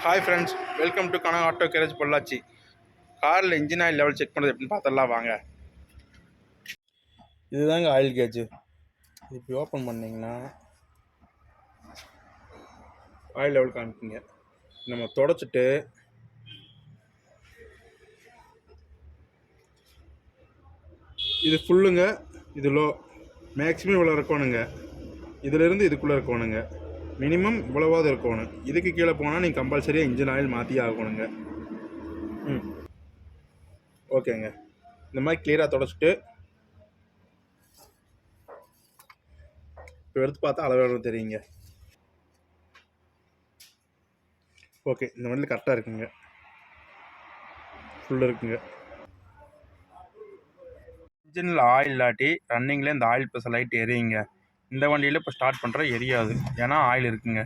Hi friends, welcome to Kanagu auto garage Pollachi. காரில் engine oil level check பண்ணுறது எப்படின்னு பார்த்தலாம் வாங்க. இதுதாங்க ஆயில் கேஜ். இப்படி ஓப்பன் பண்ணிங்கன்னா ஆயில் லெவல் காமிக்குங்க. நம்ம தொடச்சிட்டு இது ஃபுல்லுங்க, இது லோ. மேக்ஸிமம் இவ்வளோ இருக்கணுங்க. இதிலேருந்து இதுக்குள்ளே இருக்கணுங்க. மினிமம் இவ்வளவாவது இருக்கணும். இதுக்கு கீழே போனால் நீங்கள் கம்பல்சரியாக இன்ஜின் ஆயில் மாற்றி ஆகணுங்க. ஓகேங்க. இந்த மாதிரி கிளியராக தொடச்சிட்டு இப்போ எடுத்து பார்த்தா அளவு தெரியுங்க. ஓகே, இந்த வண்டியில் கரெக்டாக இருக்குங்க. ஃபுல்லாக இருக்குங்க. இன்ஜினில் ஆயில் இல்லாட்டி ரன்னிங்கில் இந்த ஆயில் ப்ரெஷர் லைட் எரியுங்க. இந்த வண்டியில் இப்போ ஸ்டார்ட் பண்ணுற எரியாது, ஏன்னா ஆயில் இருக்குங்க.